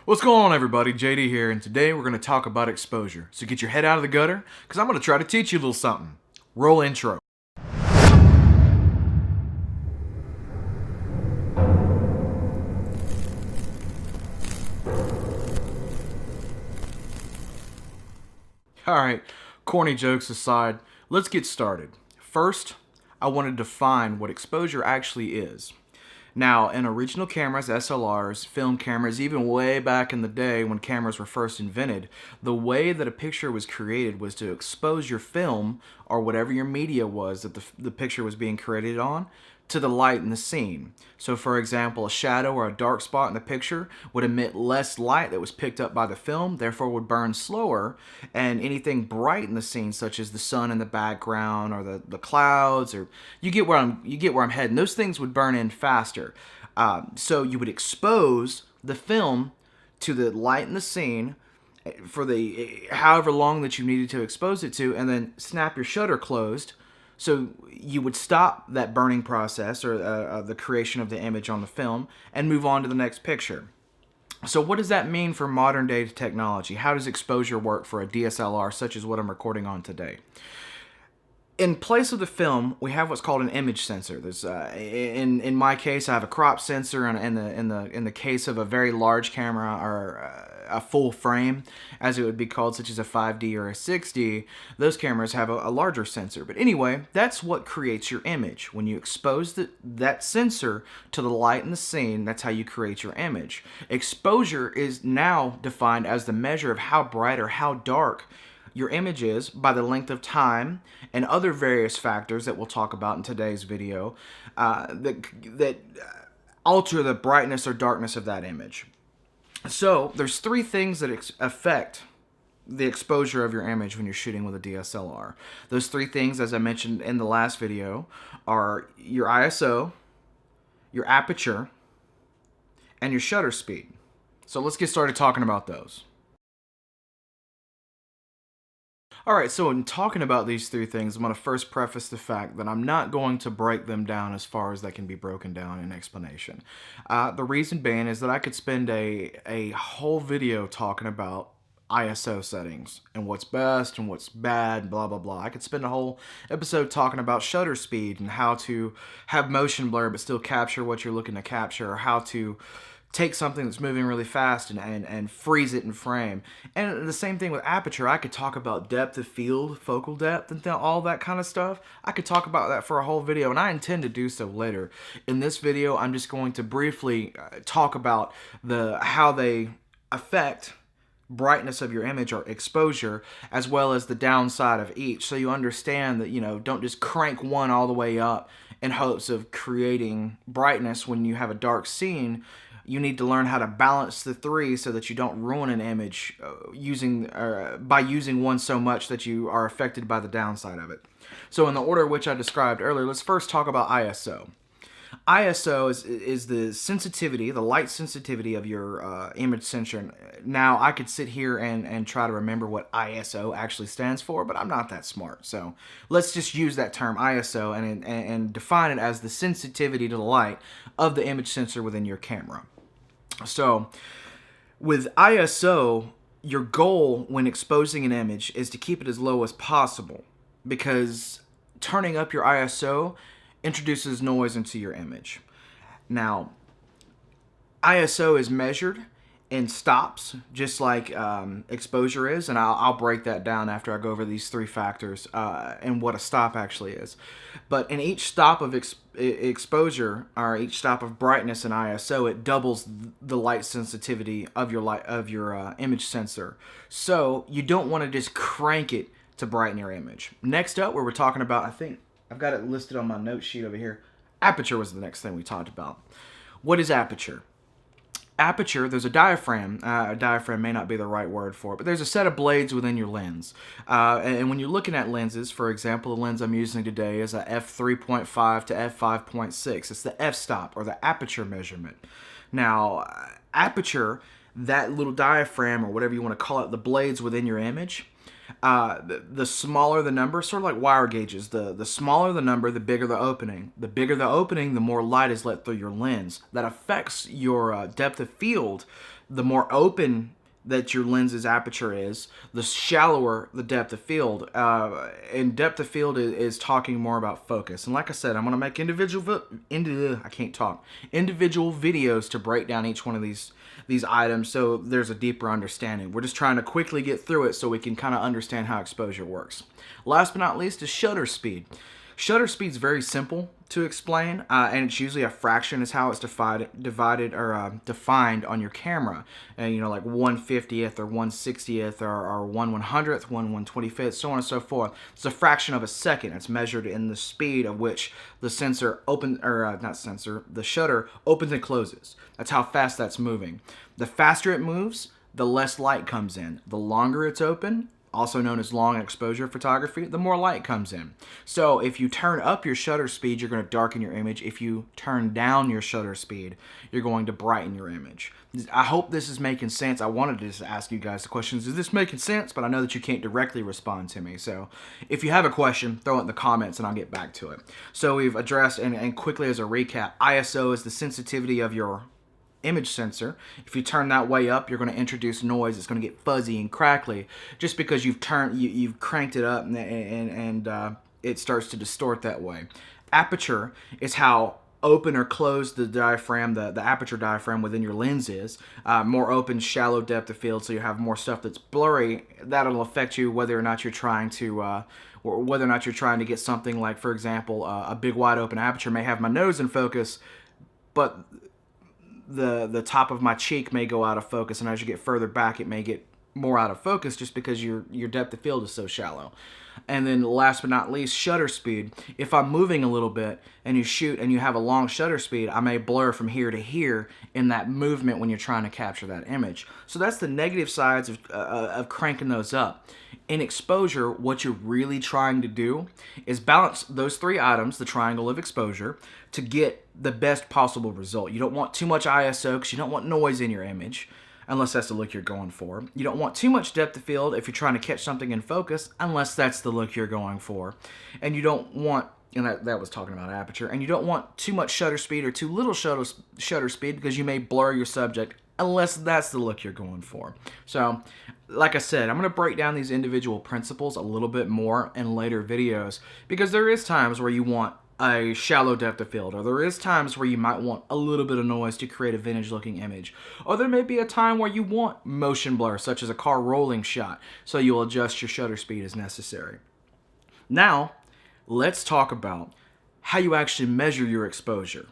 What's going on, everybody? JD here, and today we're going to talk about exposure. So get your head out of the gutter, because I'm going to try to teach you a little something. Roll intro. Alright, corny jokes aside, let's get started. First, I want to define what exposure actually is. Now, in original cameras, SLRs, film cameras, even way back in the day when cameras were first invented, the way that a picture was created was to expose your film, or whatever your media was that the picture was being created on, to the light in the scene. So for example, a shadow or a dark spot in the picture would emit less light that was picked up by the film, therefore would burn slower, and anything bright in the scene, such as the sun in the background or the clouds, or you get where I'm heading, those things would burn in faster. So you would expose the film to the light in the scene for the however long that you needed to expose it to, and then snap your shutter closed. So you would stop that burning process, or the creation of the image on the film, and move on to the next picture. So what does that mean for modern day technology? How does exposure work for a DSLR such as what I'm recording on today? In place of the film, we have what's called an image sensor. There's in my case, I have a crop sensor, and in the case of a very large camera, or a full frame, as it would be called, such as a 5D or a 6D, those cameras have a larger sensor. But anyway, that's what creates your image. When you expose that sensor to the light in the scene, that's how you create your image. Exposure is now defined as the measure of how bright or how dark your image is by the length of time and other various factors that we'll talk about in today's video that alter the brightness or darkness of that image. So there's three things that affect the exposure of your image when you're shooting with a DSLR. Those three things, as I mentioned in the last video, are your ISO, your aperture, and your shutter speed. So let's get started talking about those. Alright, so in talking about these three things, I'm going to first preface the fact that I'm not going to break them down as far as they can be broken down in explanation. The reason being is that I could spend a whole video talking about ISO settings and what's best and what's bad and blah blah blah. I could spend a whole episode talking about shutter speed and how to have motion blur but still capture what you're looking to capture, or how to take something that's moving really fast and freeze it in frame. And the same thing with aperture. I could talk about depth of field, focal depth, and all that kind of stuff. I could talk about that for a whole video, and I intend to do so later. In this video, I'm just going to briefly talk about how they affect brightness of your image or exposure, as well as the downside of each, so you understand that, don't just crank one all the way up in hopes of creating brightness when you have a dark scene. You need to learn how to balance the three so that you don't ruin an image by using one so much that you are affected by the downside of it. So in the order which I described earlier, let's first talk about ISO. ISO is the sensitivity, the light sensitivity of your image sensor. Now, I could sit here and try to remember what ISO actually stands for, but I'm not that smart. So let's just use that term ISO and define it as the sensitivity to the light of the image sensor within your camera. So with ISO, your goal when exposing an image is to keep it as low as possible, because turning up your ISO introduces noise into your image. Now, ISO is measured in stops, just like exposure is, and I'll break that down after I go over these three factors and what a stop actually is. But in each stop of exposure, or each stop of brightness in ISO, it doubles the light sensitivity of your image sensor. So you don't want to just crank it to brighten your image. Next up, where we're talking about, I think I've got it listed on my note sheet over here. Aperture was the next thing we talked about. What is aperture? Aperture, there's a diaphragm. A diaphragm may not be the right word for it, but there's a set of blades within your lens. And when you're looking at lenses, for example, the lens I'm using today is a f3.5 to f5.6. It's the f-stop, or the aperture measurement. Now, aperture, that little diaphragm, or whatever you want to call it, the blades within your image, the smaller the number, sort of like wire gauges, the smaller the number, the bigger the opening. The bigger the opening, the more light is let through your lens. That affects your depth of field The more open that your lens's aperture is, the shallower the depth of field. And depth of field is talking more about focus. And like I said, I'm going to make individual videos to break down each one of these items so there's a deeper understanding. We're just trying to quickly get through it so we can kind of understand how exposure works. Last but not least is shutter speed. Shutter speed is very simple to explain, and it's usually a fraction is how it's defined on your camera. And you know, like 1/50th or 1/60th or 1/100th, 1/125th, so on and so forth. It's a fraction of a second. It's measured in the speed of which the the shutter opens and closes. That's how fast that's moving. The faster it moves, the less light comes in. The longer it's open, also known as long exposure photography, the more light comes in. So if you turn up your shutter speed, you're going to darken your image. If you turn down your shutter speed, you're going to brighten your image. I hope this is making sense. I wanted to just ask you guys the questions. Is this making sense? But I know that you can't directly respond to me. So if you have a question, throw it in the comments and I'll get back to it. So we've addressed, and quickly as a recap, ISO is the sensitivity of your image sensor. If you turn that way up, you're going to introduce noise. It's going to get fuzzy and crackly just because you've cranked it up and it starts to distort that way. Aperture is how open or closed the diaphragm, the aperture diaphragm within your lens is. More open, shallow depth of field, so you have more stuff that's blurry. That'll affect you whether or not you're trying to get something like, for example, a big wide open aperture may have my nose in focus, but the top of my cheek may go out of focus, and as you get further back, it may get more out of focus just because your depth of field is so shallow. And then last but not least, shutter speed. If I'm moving a little bit and you shoot and you have a long shutter speed, I may blur from here to here in that movement when you're trying to capture that image. So that's the negative sides of cranking those up. In exposure, what you're really trying to do is balance those three items, the triangle of exposure, to get the best possible result. You don't want too much ISO because you don't want noise in your image, unless that's the look you're going for. You don't want too much depth of field if you're trying to catch something in focus, unless that's the look you're going for. And you don't want, and that was talking about aperture, and you don't want too much shutter speed or too little shutter speed because you may blur your subject, unless that's the look you're going for. So, like I said, I'm going to break down these individual principles a little bit more in later videos because there is times where you want a shallow depth of field, or there is times where you might want a little bit of noise to create a vintage looking image, or there may be a time where you want motion blur, such as a car rolling shot, so you'll adjust your shutter speed as necessary. Now, let's talk about how you actually measure your exposure.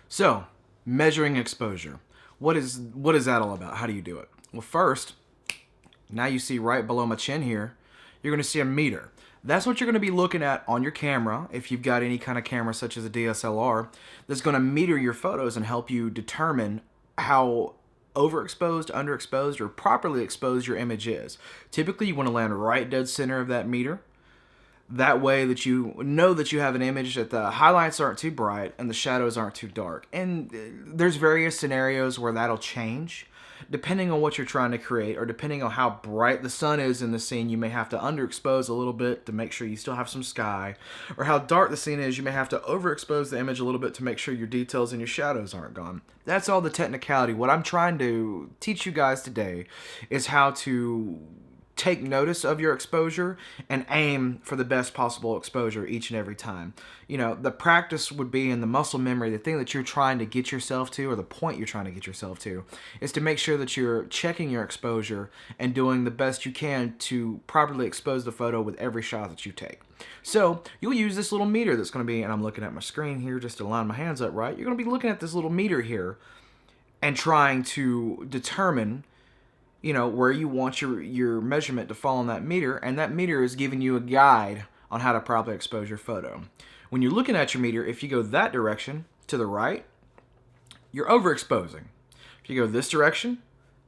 So, measuring exposure. What is that all about? How do you do it? Well, first, now you see right below my chin here, you're going to see a meter. That's what you're going to be looking at on your camera, if you've got any kind of camera such as a DSLR, that's going to meter your photos and help you determine how overexposed, underexposed, or properly exposed your image is. Typically, you want to land right dead center of that meter. That way that you know that you have an image that the highlights aren't too bright and the shadows aren't too dark. And there's various scenarios where that'll change. Depending on what you're trying to create, or depending on how bright the sun is in the scene, you may have to underexpose a little bit to make sure you still have some sky. Or how dark the scene is, you may have to overexpose the image a little bit to make sure your details and your shadows aren't gone. That's all the technicality. What I'm trying to teach you guys today is how to take notice of your exposure and aim for the best possible exposure each and every time. You know, the practice would be in the muscle memory, the thing that you're trying to get yourself to, or the point you're trying to get yourself to, is to make sure that you're checking your exposure and doing the best you can to properly expose the photo with every shot that you take. So you'll use this little meter that's going to be, and I'm looking at my screen here just to line my hands up right, you're going to be looking at this little meter here and trying to determine, you know, where you want your measurement to fall on that meter, and that meter is giving you a guide on how to properly expose your photo. When you're looking at your meter, if you go that direction to the right, you're overexposing. If you go this direction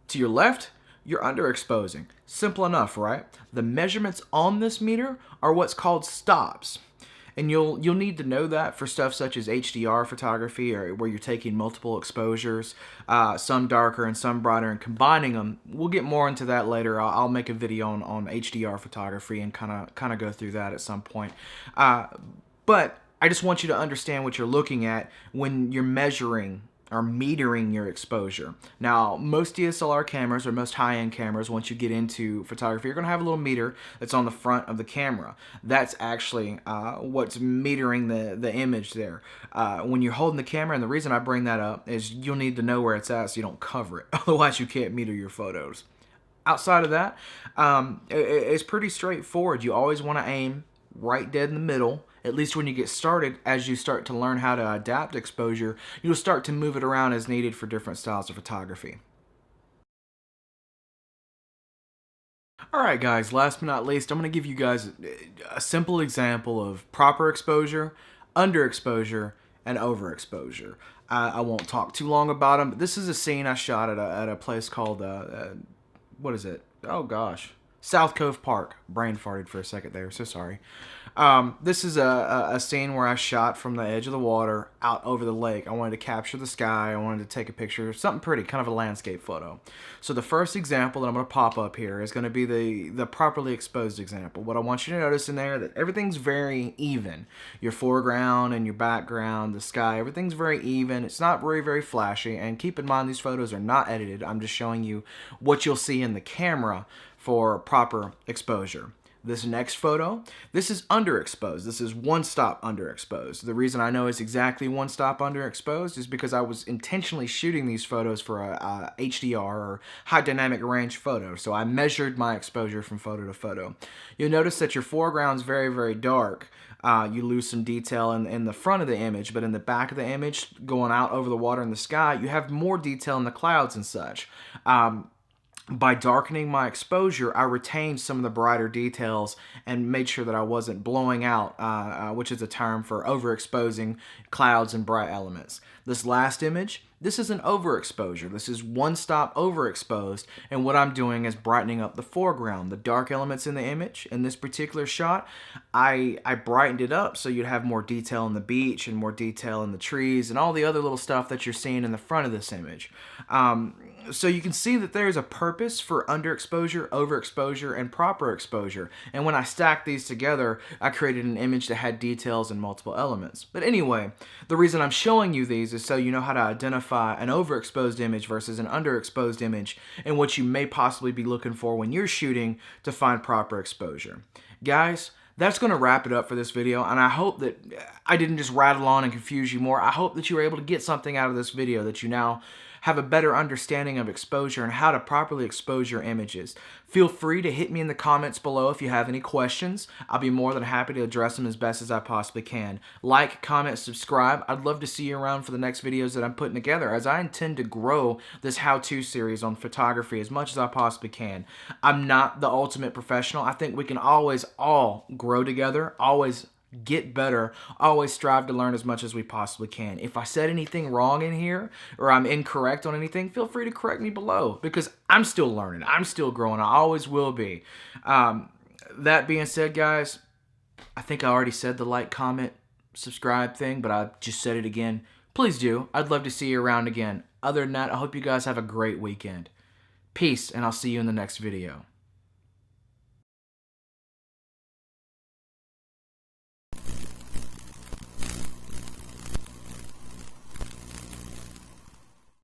to your left, you're underexposing. Simple enough, right? The measurements on this meter are what's called stops. And you'll need to know that for stuff such as HDR photography, or where you're taking multiple exposures, some darker and some brighter, and combining them. We'll get more into that later. I'll make a video on HDR photography and kind of go through that at some point. But I just want you to understand what you're looking at when you're measuring or metering your exposure. Now, most DSLR cameras or most high-end cameras, once you get into photography, you're going to have a little meter that's on the front of the camera. That's actually what's metering the image there. When you're holding the camera, and the reason I bring that up is you'll need to know where it's at so you don't cover it. Otherwise, you can't meter your photos. Outside of that, it's pretty straightforward. You always want to aim right dead in the middle. At least when you get started, as you start to learn how to adapt exposure, you'll start to move it around as needed for different styles of photography. Alright guys, last but not least, I'm going to give you guys a simple example of proper exposure, underexposure, and overexposure. I won't talk too long about them, but this is a scene I shot at a place called, what is it? Oh gosh. South Cove Park. Brain farted for a second there, so sorry. This is a scene where I shot from the edge of the water out over the lake. I wanted to capture the sky. I wanted to take a picture of something pretty, kind of a landscape photo. So the first example that I'm going to pop up here is going to be the properly exposed example. What I want you to notice in there that everything's very even. Your foreground and your background, the sky, everything's very even. It's not very, very flashy. And keep in mind, these photos are not edited. I'm just showing you what you'll see in the camera for proper exposure. This next photo, this is underexposed. This is one stop underexposed. The reason I know it's exactly one stop underexposed is because I was intentionally shooting these photos for a HDR or high dynamic range photo. So I measured my exposure from photo to photo. You'll notice that your foreground is very, very dark. You lose some detail in the front of the image, but in the back of the image, going out over the water and the sky, you have more detail in the clouds and such. By darkening my exposure, I retained some of the brighter details and made sure that I wasn't blowing out, which is a term for overexposing clouds and bright elements. This last image, this is an overexposure. This is one stop overexposed, and what I'm doing is brightening up the foreground. The dark elements in the image, in this particular shot, I brightened it up so you'd have more detail in the beach and more detail in the trees and all the other little stuff that you're seeing in the front of this image. So you can see that there's a purpose for underexposure, overexposure, and proper exposure. And when I stacked these together, I created an image that had details and multiple elements. But anyway, the reason I'm showing you these is so you know how to identify an overexposed image versus an underexposed image and what you may possibly be looking for when you're shooting to find proper exposure. Guys, that's going to wrap it up for this video, and I hope that I didn't just rattle on and confuse you more. I hope that you were able to get something out of this video, that you now have a better understanding of exposure and how to properly expose your images. Feel free to hit me in the comments below if you have any questions. I'll be more than happy to address them as best as I possibly can. Like, comment, subscribe. I'd love to see you around for the next videos that I'm putting together, as I intend to grow this how-to series on photography as much as I possibly can. I'm not the ultimate professional. I think we can always all grow together, always get better, always strive to learn as much as we possibly can. If I said anything wrong in here or I'm incorrect on anything, feel free to correct me below, because I'm still learning, I'm still growing, I always will be. That being said, guys, I think I already said the like, comment, subscribe thing, but I just said it again. Please do. I'd love to see you around again. Other than that, I hope you guys have a great weekend. Peace, and I'll see you in the next video.